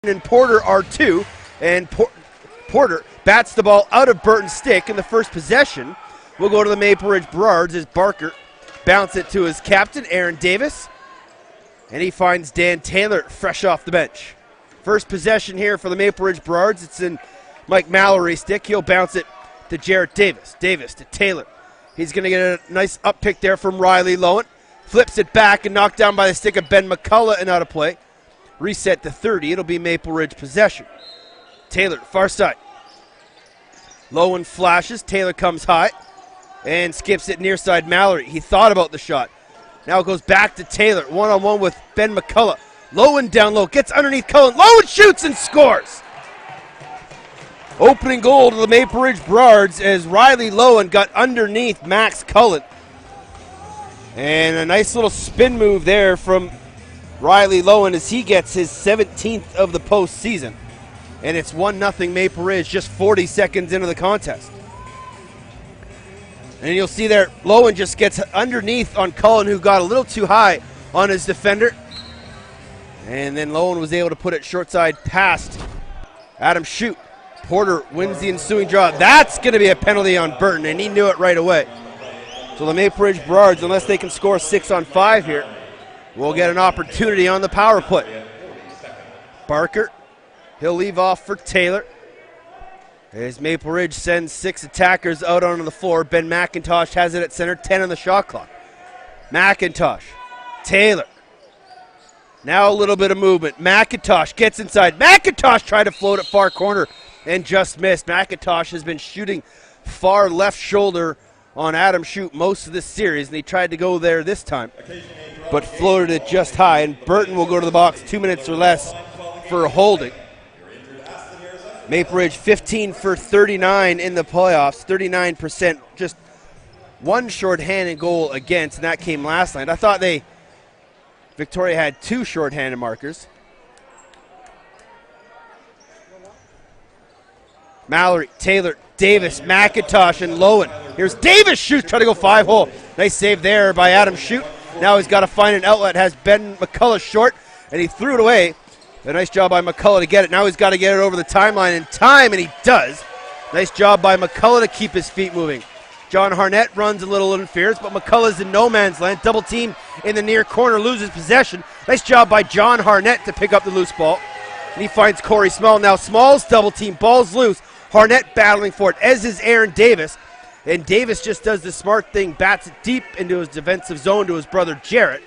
and Porter are two, and Porter bats the ball out of Burton's stick, and the first possession will go to the Maple Ridge Burrards as Barker bounce it to his captain, Aaron Davis, and he finds Dan Taylor fresh off the bench. First possession here for the Maple Ridge Burrards. It's in Mike Mallory's stick. He'll bounce it to Jarrett Davis. Davis to Taylor. He's going to get a nice up pick there from Riley Lowen. Flips it back and knocked down by the stick of Ben McCullough and out of play. Reset to 30. It'll be Maple Ridge possession. Taylor, far side. Lowen flashes. Taylor comes high and skips it near side Mallory. He thought about the shot. Now it goes back to Taylor. One-on-one with Ben McCullough. Lowen down low. Gets underneath Cullen. Lowen shoots and scores. Opening goal to the Maple Ridge Burrards as Riley Lowen got underneath Max Cullen. And a nice little spin move there from Riley Lowen as he gets his 17th of the postseason. And it's 1-0 Maple Ridge just 40 seconds into the contest. And you'll see there, Lowen just gets underneath on Cullen, who got a little too high on his defender. And then Lowen was able to put it short side past Adam Shute. Porter wins the ensuing draw. That's going to be a penalty on Burton, and he knew it right away. So the Maple Ridge Burrards, unless they can score 6 on 5 here, will get an opportunity on the power play. Barker, he'll leave off for Taylor. As Maple Ridge sends 6 attackers out onto the floor. Ben McIntosh has it at center, 10 on the shot clock. McIntosh, Taylor. Now a little bit of movement. McIntosh gets inside. McIntosh tried to float it far corner and just missed. McIntosh has been shooting far left shoulder on Adam Shute most of this series, and he tried to go there this time, but floated it just high, and Burton will go to the box 2 minutes or less for a holding. Maple Ridge 15 for 39 in the playoffs, 39%, just one shorthanded goal against, and that came last night. I thought Victoria had 2 shorthanded markers. Mallory, Taylor, Davis, McIntosh, and Lowen. Here's Davis, shoots, trying to go 5-hole. Nice save there by Adam Shute. Now he's got to find an outlet, has Ben McCullough short, and he threw it away. A nice job by McCullough to get it. Now he's got to get it over the timeline in time, and he does. Nice job by McCullough to keep his feet moving. John Harnett runs a little interference, but McCullough's in no man's land. Double team in the near corner, loses possession. Nice job by John Harnett to pick up the loose ball. And he finds Corey Small. Now Small's double team, ball's loose. Harnett battling for it, as is Aaron Davis. And Davis just does the smart thing, bats it deep into his defensive zone to his brother Jarrett.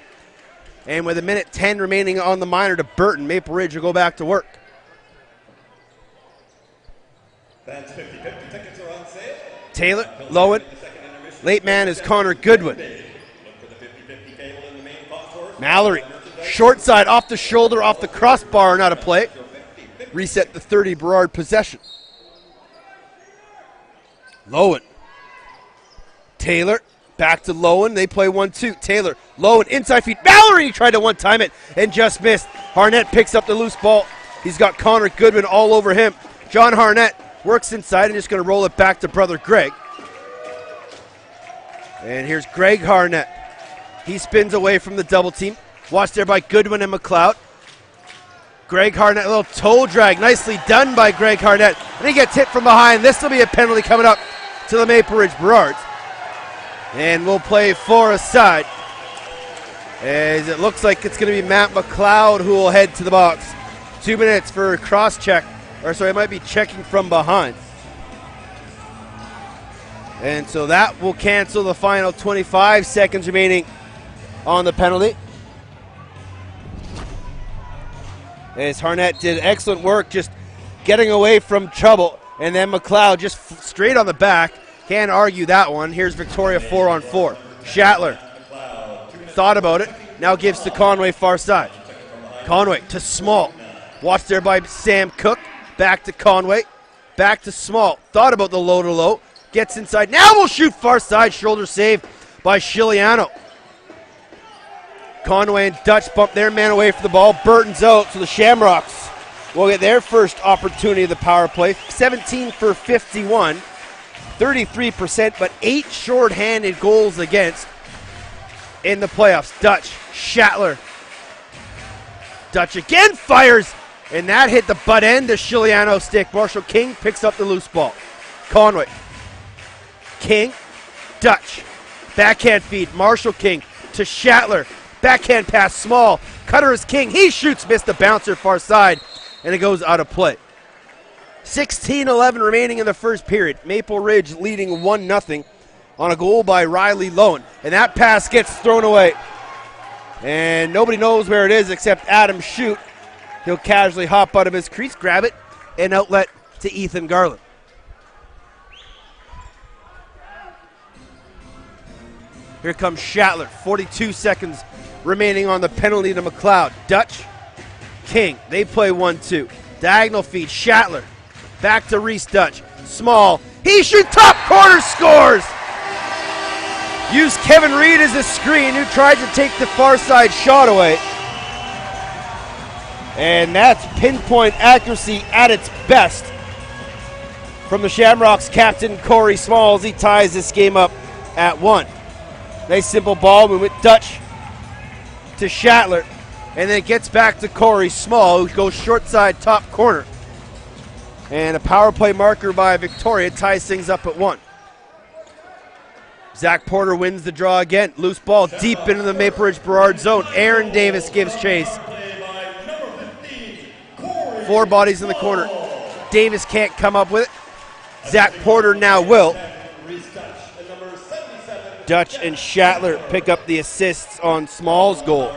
And with 1:10 remaining on the minor to Burton, Maple Ridge will go back to work. Fans 50-50 tickets are on sale. Taylor, Lowen. Late man is Connor Goodwin. Mallory, short side, off the shoulder, off the crossbar, and out of play. Reset the 30 Burrard possession. Lowen. Taylor, back to Lowen. They play 1-2. Taylor, Lowen, inside feed. Mallory tried to one-time it and just missed. Harnett picks up the loose ball. He's got Connor Goodwin all over him. John Harnett works inside and just going to roll it back to brother Greg. And here's Greg Harnett. He spins away from the double team. Watched there by Goodwin and McLeod. Greg Harnett, a little toe drag. Nicely done by Greg Harnett. And he gets hit from behind. This will be a penalty coming up to the Maple Ridge Burrards. And we'll play for a side, as it looks like it's going to be Matt McLeod who will head to the box. 2 minutes for a cross check. Or sorry, it might be checking from behind. And so that will cancel the final 25 seconds remaining on the penalty. As Harnett did excellent work just getting away from trouble. And then McLeod just straight on the back. Can't argue that one. Here's Victoria 4-on-4. Shatler thought about it. Now gives to Conway far side. Conway to Small. Watched there by Sam Cook. Back to Conway. Back to Small. Thought about the low to low. Gets inside. Now we'll shoot far side. Shoulder save by Shiliano. Conway and Dutch bump their man away from the ball. Burton's out, so the Shamrocks will get their first opportunity of the power play. 17 for 51, 33%, but 8 short-handed goals against in the playoffs. Dutch, Shatler. Dutch again fires And that hit the butt end of Chiliano's stick. Marshall King picks up the loose ball. Conway. King. Dutch. Backhand feed. Marshall King to Schattler. Backhand pass. Small. Cutter is King. He shoots. Missed the bouncer far side. And it goes out of play. 16-11 remaining in the first period. Maple Ridge leading 1-0 on a goal by Riley Lowen. And that pass gets thrown away. And nobody knows where it is except Adam Shute. He'll casually hop out of his crease, grab it, and outlet to Ethan Garland. Here comes Schattler. 42 seconds remaining on the penalty to McLeod. Dutch, King. They play 1-2. Diagonal feed. Schattler. Back to Reese Dutch. Small. He shoots top corner, scores! Used Kevin Reed as a screen, who tried to take the far side shot away. And that's pinpoint accuracy at its best from the Shamrocks captain, Corey Smalls. He ties this game up at 1. Nice simple ball movement. Dutch to Schattler. And then it gets back to Corey Small, who goes short side top corner. And a power play marker by Victoria ties things up at 1. Zach Porter wins the draw again. Loose ball deep into the Maple Ridge Burrard zone. Aaron Davis gives chase. 4 bodies in the corner. Davis can't come up with it. Zach Porter now will. Dutch and Schattler pick up the assists on Small's goal.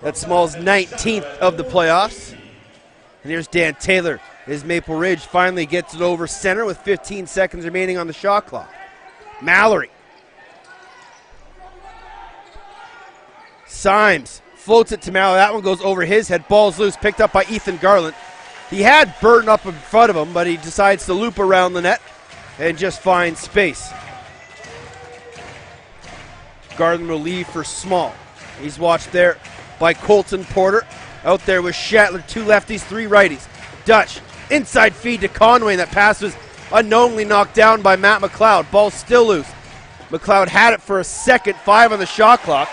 That's Small's 19th of the playoffs. And here's Dan Taylor as Maple Ridge finally gets it over center with 15 seconds remaining on the shot clock. Mallory. Symes floats it to Mallory. That one goes over his head. Ball's loose, picked up by Ethan Garland. He had Burton up in front of him, but he decides to loop around the net and just find space. Garland will leave for Small. He's watched there by Colton Porter. Out there with Schattler, 2 lefties, 3 righties. Dutch, inside feed to Conway. That pass was unknowingly knocked down by Matt McLeod. Ball still loose. McLeod had it for a second, 5 on the shot clock.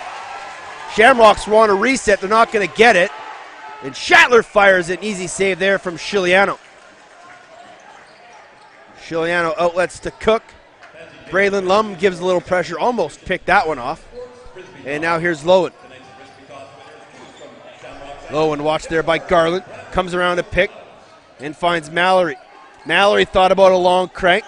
Shamrocks want a reset. They're not going to get it. And Schattler fires an easy save there from Chiliano. Chiliano outlets to Cook. Braylon Lum gives a little pressure, almost picked that one off. And now here's Lowen. Lowen watched there by Garland. Comes around to pick and finds Mallory. Mallory thought about a long crank.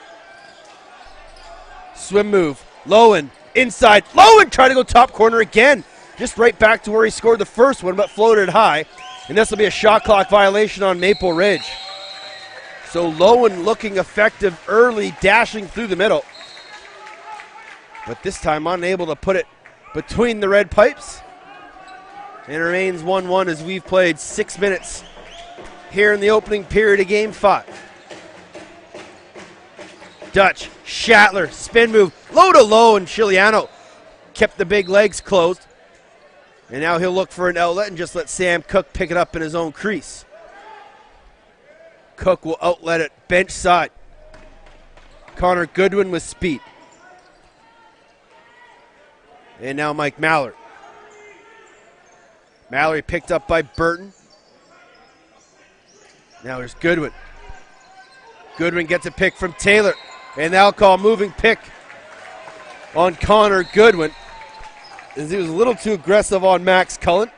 Swim move. Lowen inside. Lowen trying to go top corner again. Just right back to where he scored the first one, but floated high. And this will be a shot clock violation on Maple Ridge. So Lowen looking effective early, dashing through the middle. But this time unable to put it between the red pipes. And it remains 1-1 as we've played 6 minutes here in the opening period of Game 5. Dutch, Schattler, spin move, low to low, and Chiliano kept the big legs closed. And now he'll look for an outlet and just let Sam Cook pick it up in his own crease. Cook will outlet it bench side. Connor Goodwin with speed. And now Mike Mallory. Mallory picked up by Burton. Now there's Goodwin. Goodwin gets a pick from Taylor. And they'll call moving pick on Connor Goodwin, as he was a little too aggressive on Max Cullen.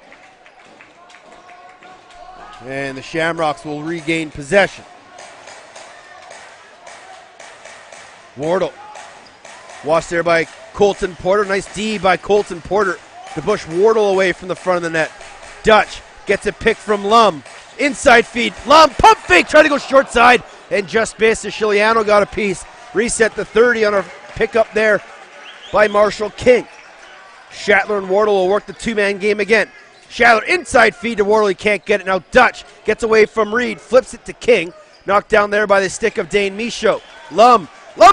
And the Shamrocks will regain possession. Wardle. Watched there by Colton Porter. Nice D by Colton Porter to push Wardle away from the front of the net. Dutch gets a pick from Lum. Inside feed. Lum, pump fake, trying to go short side, and just missed as Chiliano got a piece. Reset the 30 on a pickup there by Marshall King. Schattler and Wardle will work the 2-man game again. Schattler inside feed to Wardle. He can't get it. Now Dutch gets away from Reed, flips it to King. Knocked down there by the stick of Dane Michaud. Lum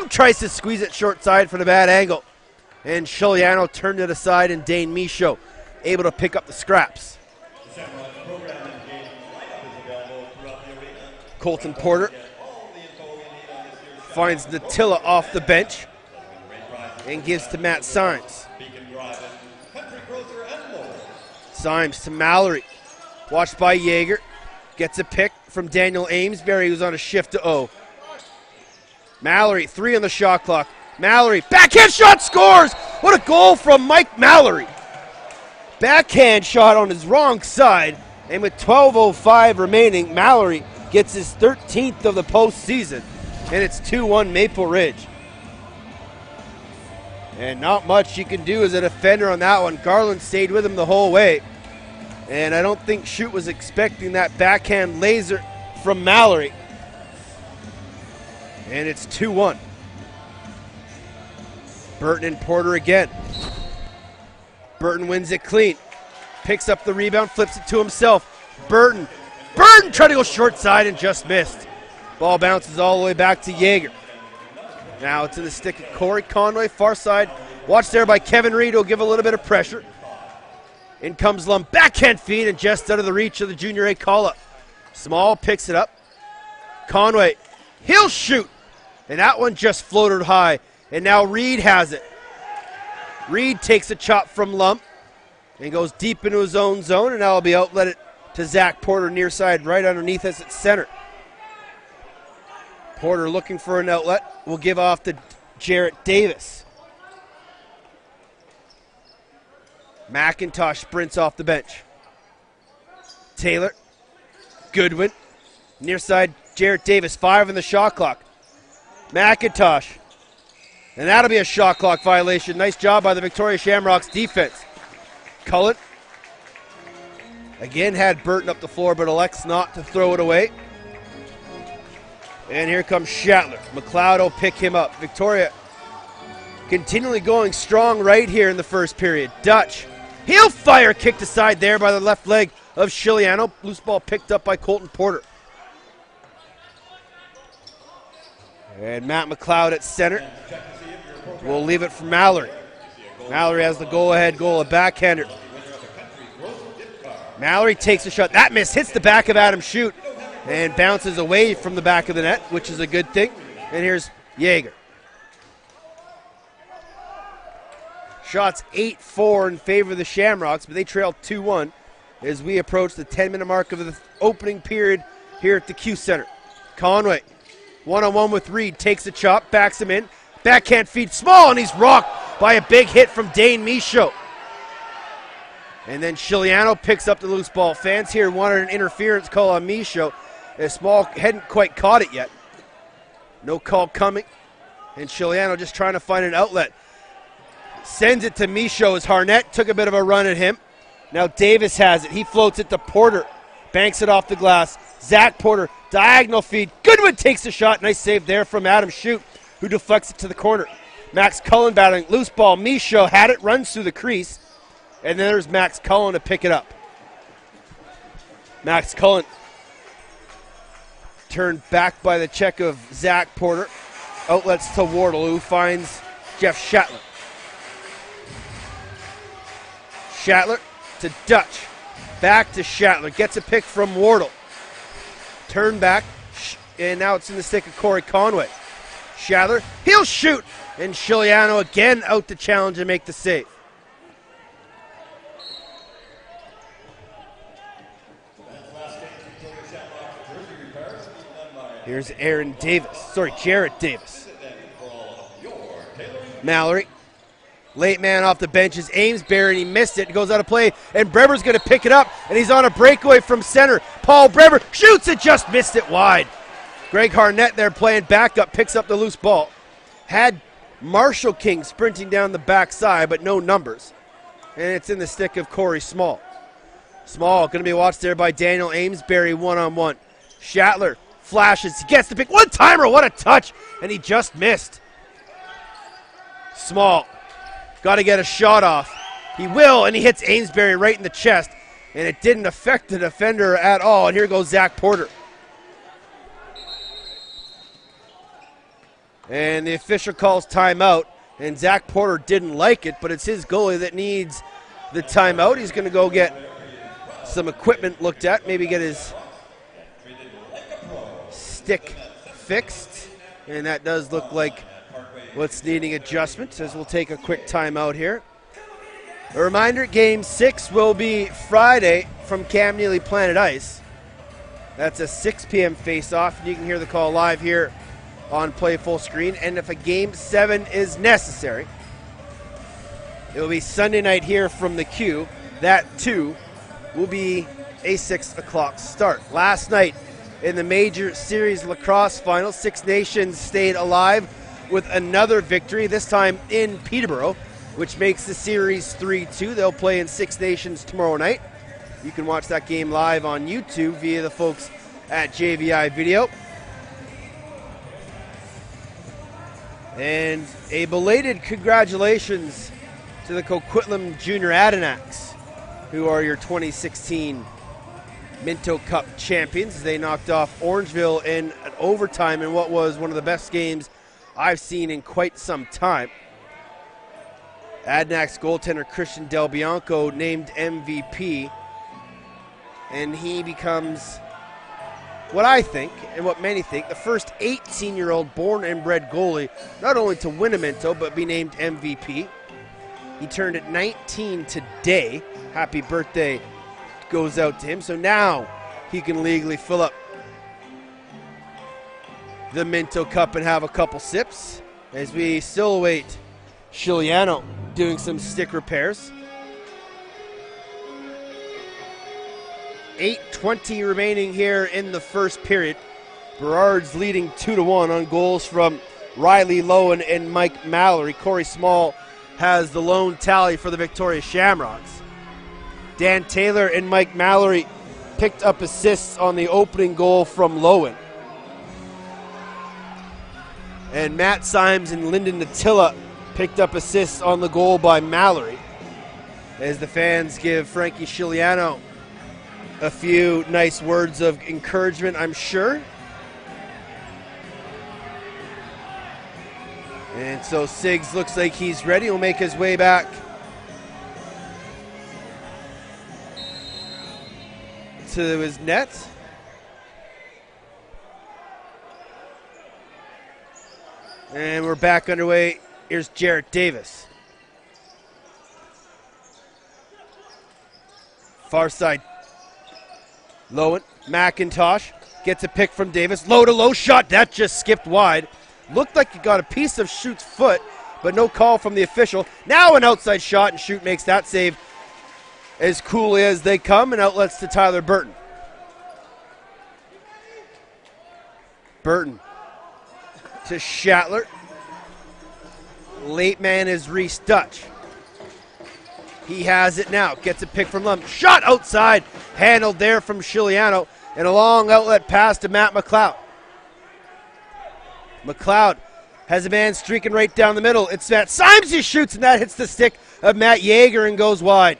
tries to squeeze it short side for the bad angle. And Chiliano turned it aside, and Dane Michaud able to pick up the scraps. Colton Porter finds Natilla off the bench and gives to Matt Symes. Symes to Mallory. Watched by Yeager. Gets a pick from Daniel Amesbury, who's on a shift to O. Mallory, 3 on the shot clock. Mallory, backhand shot, scores! What a goal from Mike Mallory. Backhand shot on his wrong side, and with 12:05 remaining, Mallory gets his 13th of the postseason, and it's 2-1 Maple Ridge. And not much you can do as a defender on that one. Garland stayed with him the whole way, and I don't think Shute was expecting that backhand laser from Mallory. And it's 2-1. Burton and Porter again. Burton wins it clean. Picks up the rebound, flips it to himself. Burton tried to go short side and just missed. Ball bounces all the way back to Yeager. Now it's in the stick of Corey Conway, far side. Watched there by Kevin Reed, who'll give a little bit of pressure. In comes Lum, backhand feed, and just out of the reach of the junior A call-up. Small picks it up. Conway, he'll shoot. And that one just floated high. And now Reed has it. Reed takes a chop from Lump and goes deep into his own zone, and now will be outletted to Zach Porter near side right underneath us at center. Porter looking for an outlet. Will give off to Jarrett Davis. McIntosh sprints off the bench. Taylor, Goodwin, near side Jarrett Davis, 5 on the shot clock. McIntosh, and that'll be a shot clock violation. Nice job by the Victoria Shamrocks defense. Cullen again had Burton up the floor, but elects not to throw it away. And here comes Shatler. McLeod will pick him up. Victoria continually going strong right here in the first period. Dutch, he'll fire, kicked aside there by the left leg of Chiliano. Loose ball picked up by Colton Porter. And Matt McLeod at center. We'll leave it for Mallory. Mallory has the go-ahead goal, a backhander. Mallory takes a shot. That miss hits the back of Adam Shute and bounces away from the back of the net, which is a good thing. And here's Yeager. Shots 8-4 in favor of the Shamrocks, but they trail 2-1 as we approach the 10-minute mark of the opening period here at the Q Center. Conway, one-on-one with Reed, takes a chop, backs him in. Backhand feed small, and he's rocked by a big hit from Dane Michaud. And then Chiliano picks up the loose ball. Fans here wanted an interference call on Michaud. Small hadn't quite caught it yet. No call coming. And Chiliano just trying to find an outlet. Sends it to Michaud as Harnett took a bit of a run at him. Now Davis has it. He floats it to Porter. Banks it off the glass. Zach Porter, diagonal feed. Goodwin takes the shot. Nice save there from Adam Shute, who deflects it to the corner. Max Cullen battling. Loose ball. Michaud had it, runs through the crease. And then there's Max Cullen to pick it up. Max Cullen turned back by the check of Zach Porter. Outlets to Wardle, who finds Jeff Shatler. Shatler to Dutch. Back to Shatler. Gets a pick from Wardle. Turn back. And now it's in the stick of Corey Conway. Shatler, he'll shoot. And Chiliano again out to challenge and make the save. Here's Jarrett Davis. Mallory. Late man off the bench is Amesbury, and he missed it. It goes out of play, and Breber's going to pick it up, and he's on a breakaway from center. Paul Breber shoots it, just missed it wide. Greg Harnett there playing backup, picks up the loose ball. Had Marshall King sprinting down the backside, but no numbers. And it's in the stick of Corey Small. Small going to be watched there by Daniel Amesbury one-on-one. Shatler flashes, he gets the pick, one-timer, what a touch, and he just missed. Small, got to get a shot off. He will, and he hits Amesbury right in the chest, and it didn't affect the defender at all, and here goes Zach Porter. And the official calls timeout, and Zach Porter didn't like it, but it's his goalie that needs the timeout. He's going to go get some equipment looked at, maybe get his stick fixed, and that does look like what's needing adjustment, as we'll take a quick timeout here. A reminder, Game 6 will be Friday from Cam Neely Planet Ice. That's a 6 p.m. face-off. You can hear the call live here on Play Full Screen. And if a Game 7 is necessary, it will be Sunday night here from the Q. That, too, will be a 6 o'clock start. Last night in the Major Series Lacrosse Final, Six Nations stayed alive with another victory, this time in Peterborough, which makes the series 3-2. They'll play in Six Nations tomorrow night. You can watch that game live on YouTube via the folks at JVI Video. And a belated congratulations to the Coquitlam Junior Adenauts, who are your 2016 Minto Cup champions. They knocked off Orangeville in an overtime in what was one of the best games I've seen in quite some time. Adenauts goaltender Christian Del Bianco named MVP, and he becomes what I think and what many think the first 18-year-old born and bred goalie not only to win a Minto but be named MVP. He turned at 19 today. Happy birthday goes out to him. So now he can legally fill up the Minto Cup and have a couple sips as we still await Chiliano doing some stick repairs. 8:20 remaining here in the first period. Burrard's leading 2-1 on goals from Riley Lowen and Mike Mallory. Corey Small has the lone tally for the Victoria Shamrocks. Dan Taylor and Mike Mallory picked up assists on the opening goal from Lowen. And Matt Symes and Lyndon Natilla picked up assists on the goal by Mallory, as the fans give Frankie Chiliano a few nice words of encouragement, I'm sure. And so Siggs looks like he's ready. He'll make his way back to his net. And we're back underway. Here's Jarrett Davis. Far side. Lowen, McIntosh gets a pick from Davis. Low to low shot. That just skipped wide. Looked like he got a piece of Schutt's foot, but no call from the official. Now an outside shot, and Schutt makes that save as coolly as they come, and outlets to Tyler Burton. Burton to Schattler. Late man is Reese Dutch. He has it now. Gets a pick from Lum. Shot outside. Handled there from Chiliano. And a long outlet pass to Matt McLeod. McLeod has a man streaking right down the middle. It's Matt Symes. He shoots, and that hits the stick of Matt Yeager and goes wide.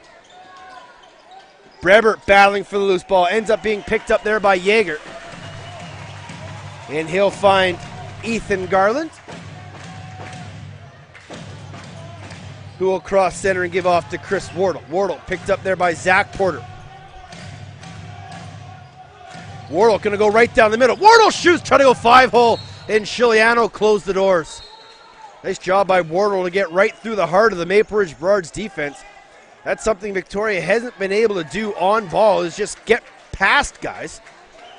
Brebert battling for the loose ball. Ends up being picked up there by Yeager. And he'll find Ethan Garland, who will cross center and give off to Chris Wardle. Wardle picked up there by Zach Porter. Wardle going to go right down the middle. Wardle shoots, trying to go 5-hole, and Chiliano closed the doors. Nice job by Wardle to get right through the heart of the Maple Ridge Burrards defense. That's something Victoria hasn't been able to do on ball, is just get past guys.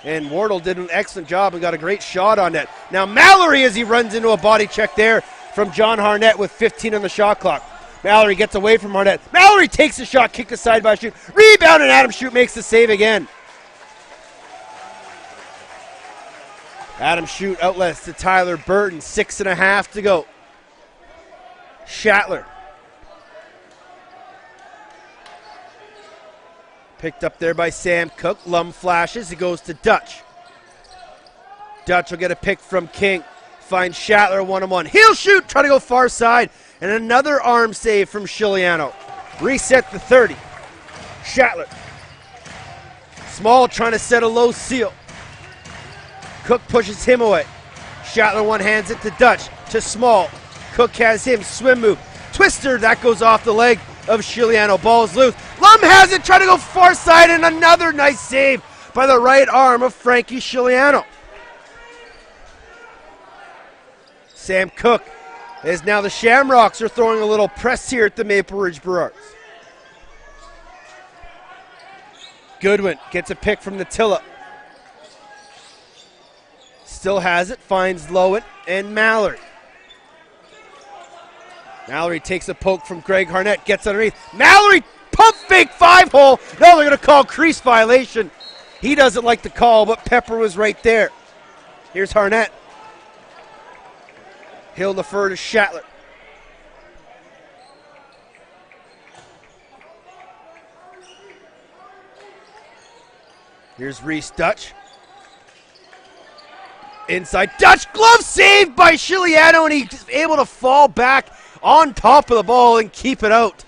And Wardle did an excellent job and got a great shot on net. Now Mallory, as he runs into a body check there from John Harnett with 15 on the shot clock. Mallory gets away from Harnett. Mallory takes the shot, kicked aside by Schutt. Rebound, and Adam Schutt makes the save again. Adam Schutt outlets to Tyler Burton. 6.5 to go. Schattler. Picked up there by Sam Cook. Lum flashes. He goes to Dutch. Dutch will get a pick from King. Finds Schattler one-on-one. He'll shoot. Try to go far side. And another arm save from Chiliano. Reset the 30. Schattler. Small trying to set a low seal. Cook pushes him away. Schattler one-hands it to Dutch. To Small. Cook has him. Swim move. Twister. That goes off the leg of Chiliano. Ball's loose. Lum has it. Trying to go far side. And another nice save by the right arm of Frankie Chiliano. Sam Cook, as now the Shamrocks are throwing a little press here at the Maple Ridge Burrards. Goodwin gets a pick from Natilla. still has it, finds Lowen and Mallory. Mallory takes a poke from Greg Harnett, gets underneath. Mallory, pump fake 5-hole. Now they're going to call crease violation. He doesn't like the call, but Pepper was right there. Here's Harnett. He'll defer to Shatler. Here's Reese Dutch. Inside, Dutch glove saved by Chiliano, and he's able to fall back on top of the ball and keep it out.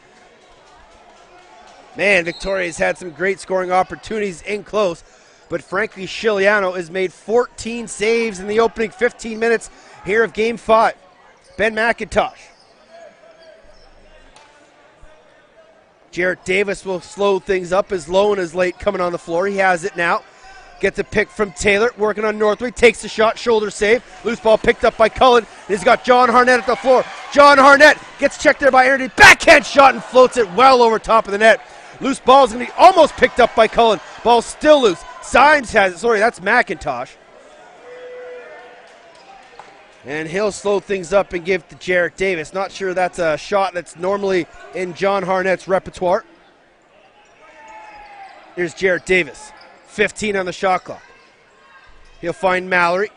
Man, Victoria's had some great scoring opportunities in close, but Frankie Chiliano has made 14 saves in the opening 15 minutes here of Game 5. Ben McIntosh. Jarrett Davis will slow things up as Lowen is late coming on the floor. He has it now. Gets a pick from Taylor, working on Northway, takes the shot, shoulder save. Loose ball picked up by Cullen. He's got John Harnett at the floor. John Harnett gets checked there by Aaron. Backhand shot and floats it well over top of the net. Loose ball is going to be almost picked up by Cullen. Ball still loose. Symes has it. Sorry, that's McIntosh. And he'll slow things up and give to Jarrett Davis. Not sure that's a shot that's normally in John Harnett's repertoire. Here's Jarrett Davis. 15 on the shot clock. He'll find Mallory.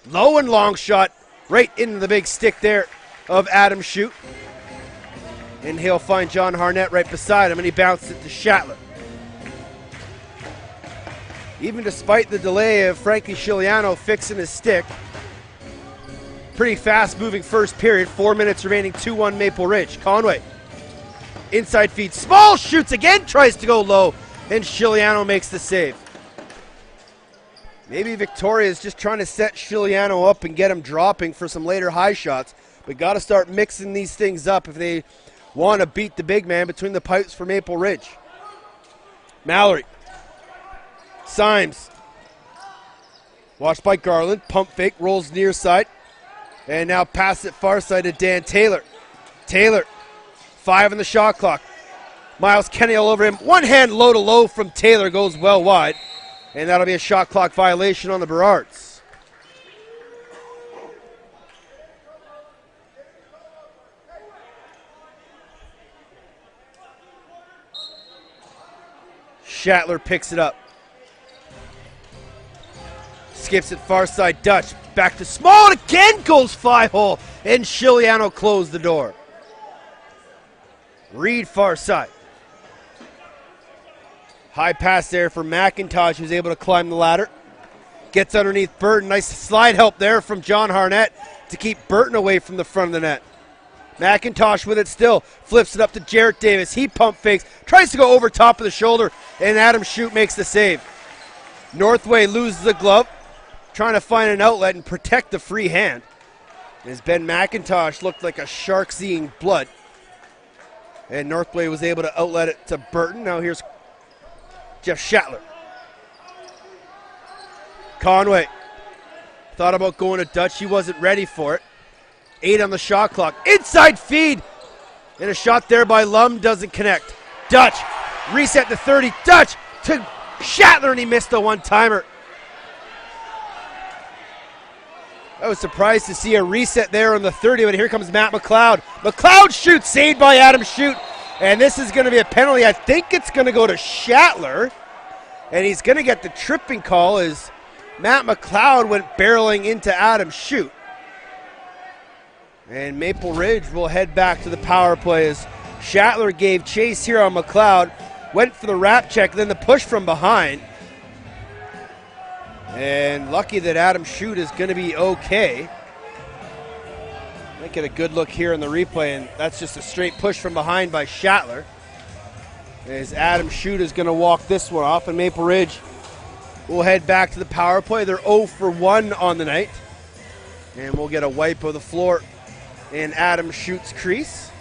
Low and long shot right into the big stick there of Adam Shute. And he'll find John Harnett right beside him, and he bounces it to Shatler. Even despite the delay of Frankie Chiliano fixing his stick, pretty fast moving first period. 4 minutes remaining, 2-1 Maple Ridge. Conway. Inside feed. Small shoots again. Tries to go low. And Chiliano makes the save. Maybe Victoria is just trying to set Chiliano up and get him dropping for some later high shots. But got to start mixing these things up if they want to beat the big man between the pipes for Maple Ridge. Mallory. Symes. Watched by Garland. Pump fake. Rolls near side. And now pass it far side to Dan Taylor. Taylor, 5 on the shot clock. Miles Kenny all over him. One hand low to low from Taylor goes well wide. And that'll be a shot clock violation on the Berards. Shatler picks it up. Skips it far side. Dutch back to Small, and again goes 5-hole, and Chiliano closed the door. Reed far side. High pass there for McIntosh, who's able to climb the ladder. Gets underneath Burton. Nice slide help there from John Harnett to keep Burton away from the front of the net. McIntosh with it still. Flips it up to Jarrett Davis. He pump fakes. Tries to go over top of the shoulder, and Adam Shute makes the save. Northway loses the glove. Trying to find an outlet and protect the free hand. As Ben McIntosh looked like a shark seeing blood. And Northway was able to outlet it to Burton. Now here's Jeff Shatler. Conway thought about going to Dutch. He wasn't ready for it. 8 on the shot clock. Inside feed. And a shot there by Lum doesn't connect. Dutch. Reset to 30. Dutch to Shatler, and he missed a one-timer. I was surprised to see a reset there on the 30, but here comes Matt McLeod. McLeod shoots, saved by Adam Shute. And this is going to be a penalty. I think it's going to go to Shatler. And he's going to get the tripping call as Matt McLeod went barreling into Adam Shute. And Maple Ridge will head back to the power play as Shatler gave chase here on McLeod. Went for the wrap check, then the push from behind. And lucky that Adam Shute is going to be okay. Might get a good look here in the replay, and that's just a straight push from behind by Shatler. As Adam Shute is going to walk this one off, and Maple Ridge will head back to the power play. They're 0 for 1 on the night. And we'll get a wipe of the floor in Adam Schute's crease.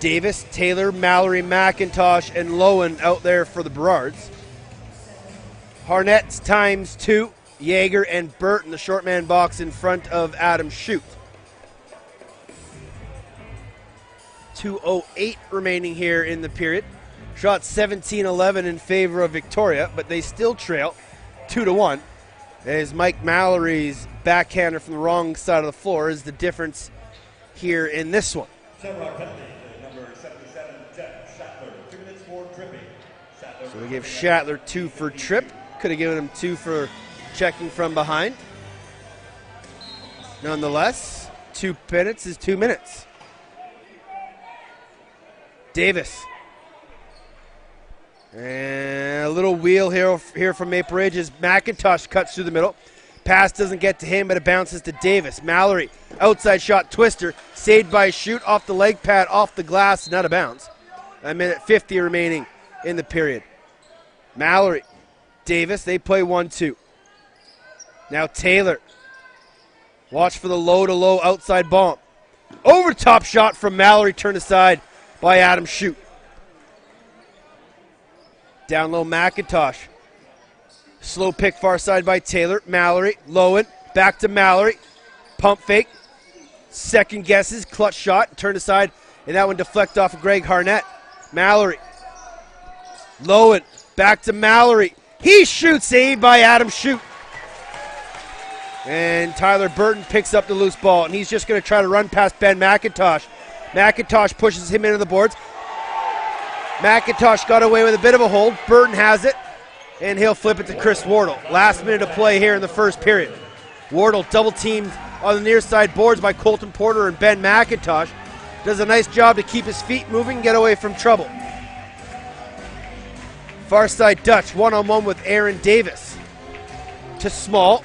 Davis, Taylor, Mallory, McIntosh, and Lowen out there for the Berards. Harnett's times 2. Yeager and Burt in the short man box in front of Adam Shute. 2:08 remaining here in the period. Shot 17-11 in favor of Victoria, but they still trail 2-1 As Mike Mallory's backhander from the wrong side of the floor is the difference here in this one. Shamrock penalty to number 77, Jeff Shatler. 2 minutes for tripping. So we gave Shatler 2 for trip. Could have given him 2 for checking from behind. Nonetheless, 2 minutes is 2 minutes. Davis. And a little wheel here from Maple Ridge as McIntosh cuts through the middle. Pass doesn't get to him, but it bounces to Davis. Mallory, outside shot twister, saved by Shoot off the leg pad, off the glass, and out of bounds. A minute 50 remaining in the period. Mallory, Davis, they play 1-2. Now Taylor. Watch for the low-to-low outside bomb. Over top shot from Mallory, turned aside by Adam Shoot. Down low, McIntosh. Slow pick far side by Taylor. Mallory, Lowen, back to Mallory. Pump fake. Second guesses, clutch shot, turned aside, and that one deflect off of Greg Harnett. Mallory. Lowen, back to Mallory. He shoots, saved by Adam Shoot. And Tyler Burton picks up the loose ball, and he's just going to try to run past Ben McIntosh. McIntosh pushes him into the boards. McIntosh got away with a bit of a hold. Burton has it, and he'll flip it to Chris Wardle. Last minute of play here in the first period. Wardle double teamed on the near side boards by Colton Porter and Ben McIntosh. Does a nice job to keep his feet moving, get away from trouble. Far side Dutch, one-on-one with Aaron Davis. To Small.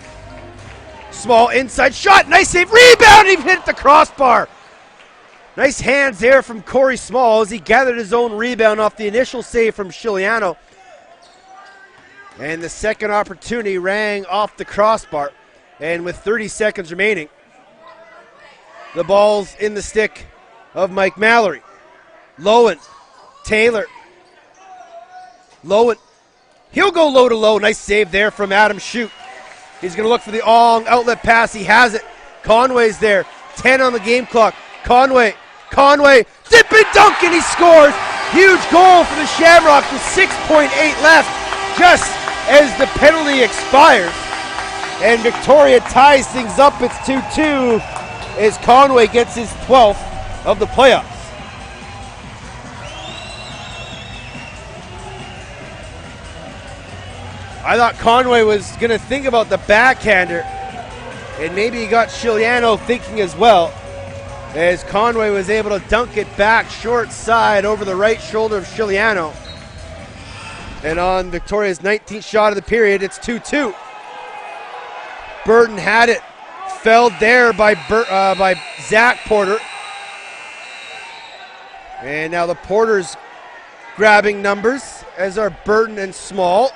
Small inside shot, nice save, rebound, he hit the crossbar. Nice hands there from Corey Small as he gathered his own rebound off the initial save from Chiliano. And the second opportunity rang off the crossbar. And with 30 seconds remaining, the ball's in the stick of Mike Mallory. Lowen, Taylor. Lowen, he'll go low to low. Nice save there from Adam Shoot. He's going to look for the long outlet pass. He has it. Conway's there. 10 on the game clock. Conway, dip and dunk, and he scores. Huge goal for the Shamrocks with 6.8 left, just as the penalty expires. And Victoria ties things up. It's 2-2 as Conway gets his 12th of the playoffs. I thought Conway was going to think about the backhander, and maybe he got Chiliano thinking as well, as Conway was able to dunk it back short side over the right shoulder of Chiliano. And on Victoria's 19th shot of the period, it's 2-2. Burton had it, felled there by Zach Porter. And now the Porters grabbing numbers, as are Burton and Small.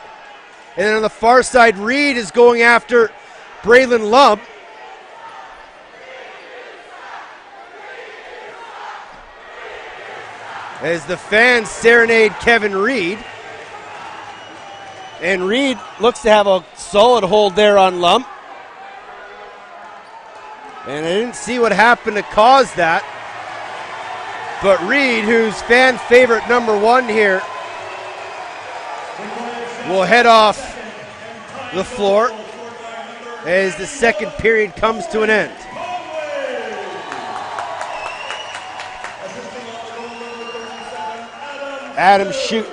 And then on the far side, Reed is going after Braylon Lump. As the fans serenade Kevin Reed. And Reed looks to have a solid hold there on Lump. And I didn't see what happened to cause that. But Reed, who's fan favorite number 1 here, will head off the floor as the second period comes to an end. Adam Shoot